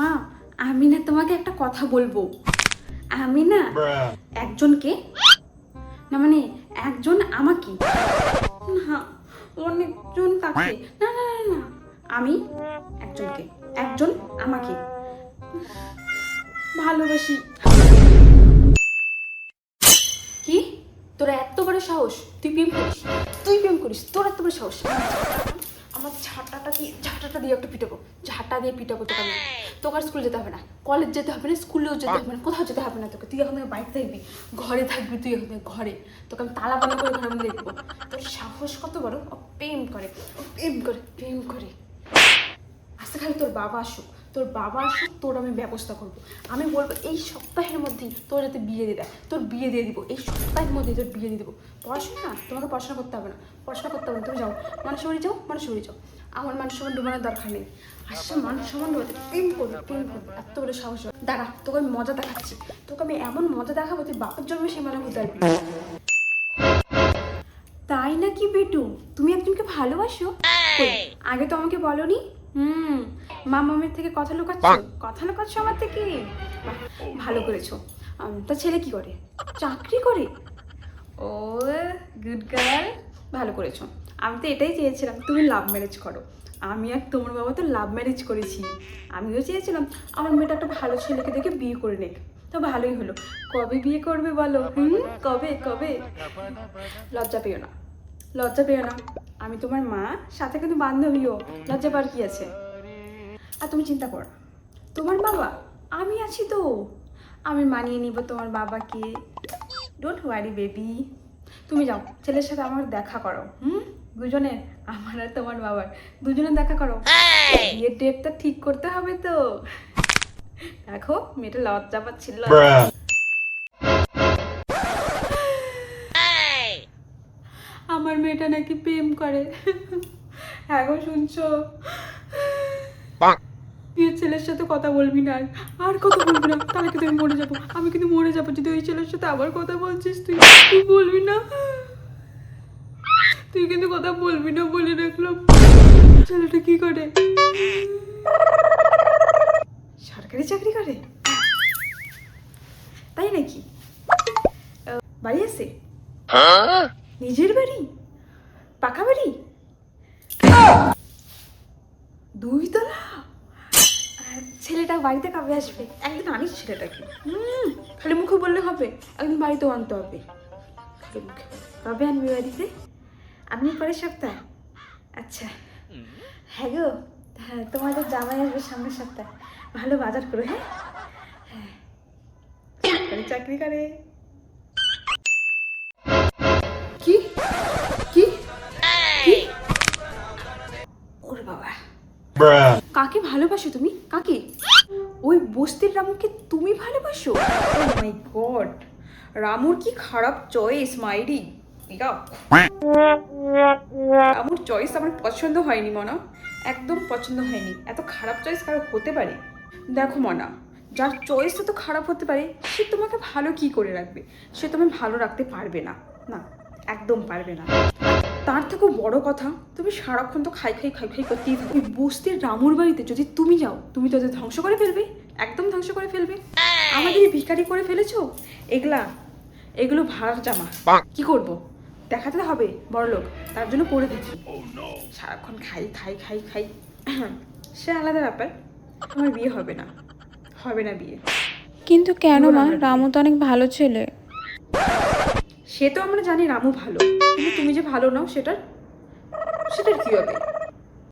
মা, আমি না তোমাকে একটা কথা বলবো। আমি না একজনকে, না মানে একজন আমাকে, না অনেকজন তাকে, না না না না, আমি একজনকে, একজন আমাকে ভালোবাসি। কি? তোরা এত বড় সাহস? তুই প্রেম করিস? তুই প্রেম করিস? তোর এত বড় সাহস? আমার ঝাঁটাটা দিয়ে একটা পিটাবো, ঝাঁটা দিয়ে পিটাবো তোকে আমি। তোকে আর স্কুল যেতে হবে না, কলেজ যেতে হবে না, স্কুলেও যেতে হবে না, কোথাও যেতে হবে না তোকে। তুই এখন থেকে বাইরে থাকবি, ঘরে থাকবি, তুই এখন থেকে ঘরে। তোকে আমি তালা বন্ধ করে ঘরের মধ্যে দেখবো। তোর সাহস কত বড়! ও প্রেম করে, ও প্রেম করে, প্রেম করে। আজকে খালি তোর বাবা আসুক, তোর বাবা আসুক, তোর আমি ব্যবস্থা করবো। আমি বলবো এই সপ্তাহের মধ্যেই তোর যাতে বিয়ে দিয়ে দেয়, তোর বিয়ে দিয়ে দিব, এই সপ্তাহের মধ্যেই তোর বিয়ে দিয়ে দেবো। পড়াশোনা, তোমাকে পড়াশোনা করতে হবে না, পড়াশোনা করতে হবে না, তুমি যাও মানুষ বাড়ি যাও, মানুষ বাড়ি যাও। আমার মানুষ সমান ডুবানোর দরকার নেই। আসছে মানুষ সমান ডুবাতে প্রেম করবো, প্রেম করবো, এত বড় সাহস হয়। দাঁড়া, তোকে আমি মজা দেখাচ্ছি, তোকে আমি এমন মজা দেখাবো তুই বাপের জন্মে সে মানে হতে পারবি। তাই নাকি বেটু, তুমি একজনকে ভালোবাসো? আগে তো আমাকে বলনি। মামামের থেকে কথা লুকাচ্ছ, কথা লুকাচ্ছ আমার থেকে। বাহ, ভালো করেছো। তা ছেলে কি করে? চাকরি করে? ও গুড গার্ল, ভালো করেছো। আমি তো এটাই চেয়েছিলাম তুমি লাভ ম্যারেজ করো। আমি আর তোমার বাবা তো লাভ ম্যারেজ করেছি। আমিও চেয়েছিলাম আমার মেয়েটা একটা ভালো ছেলেকে দেখে বিয়ে করে নেক। তো ভালোই হলো। কবে বিয়ে করবে বলো? কবে কবে? লজ্জা পেও না, লজ্জা পেও না। আমি তোমার মা, সাথে কিন্তু বান্ধবীও। লজ্জা পাওয়ার কি আছে? আর তুমি চিন্তা করো, তোমার বাবা আমি আছি তো, আমি মানিয়ে নিব তোমার বাবাকে। Don't worry baby. তুমি যাও ছেলের সাথে আমার দেখা করো। দুজনে, আমার আর তোমার বাবার দুজনে দেখা করো। বিয়ের ডেটটা ঠিক করতে হবে তো। দেখো মেয়েটা লজ্জা পাচ্ছিল। আমার মেয়েটা নাকি প্রেম করে। এখন শুনছো? বিয়ের ছেলের সাথে কথা বলবি না, আর কথা বলবি না, তাহলে কিন্তু আমি মরে যাবো। আমি কিন্তু মরে যাবো যদি ওই ছেলের সাথে আবার কথা বলছিস। তুই তুই বলবি না, তুই কিন্তু কথা বলবি না বলে রাখলাম। ছেলেটা কি করে? সরকারি চাকরি করে? তাই নাকি? বাড়ি আছে? নিজের বাড়ি? পাকা বাড়ি? 2 তলা? ছেলেটা বাড়িতে কবে আসবে? একদিন আনিস ছেলেটাকে। খালি মুখে বললে হবে? একদিন বাড়িতেও আনতে হবে। খালি মুখে কবে আনবি বাড়িতে? আপনি পরের সপ্তাহে? আচ্ছা। হ্যাঁ গো, হ্যাঁ তোমাদের জামাই আসবে সামনের সপ্তাহে। ভালো বাজার করো। হ্যাঁ হ্যাঁ, সরকারি চাকরি করে। কি কি কি? ওরে বাবা, কাকে ভালোবাসো তুমি? কাকে? ওই বস্তির রামুকে তুমি ভালোবাসো? ও মাই গড, রামুর কি খারাপ চয়েস মাইরি। রামুর চয়েস আমার পছন্দ হয়নি মনা, একদম পছন্দ হয়নি। এত খারাপ চয়েস কারো হতে পারে? দেখো মনা, যার চয়েস তো খারাপ হতে পারে সে তোমাকে ভালো কি করে রাখবে? সে তোমায় ভালো রাখতে পারবে না, না একদম পারবে না। তার থেকেও বড় কথা, তুমি সারাক্ষণ তো খাই খাই খাই খাই করতেই থাকো। ওই বস্তির রামুর বাড়িতে যদি তুমি যাও, তুমি তো ওদের ধ্বংস করে ফেলবে, একদম ধ্বংস করে ফেলবে। আমাদের ভিখারি করে ফেলেছো। এগুলো ভাড়ার জামা, কি করব? দেখাতে হবে বড় লোক, তার জন্য পরে দেখি। সারাক্ষণ খাই খাই খাই খাই, সে আলাদা ব্যাপার। আমার বিয়ে হবে না, হবে না বিয়ে। কিন্তু কেন মা? রামু তো অনেক ভালো ছেলে। সে তো আমরা জানি রামু ভালো, কিন্তু তুমি যে ভালো নাও সেটার সেটার কি হবে?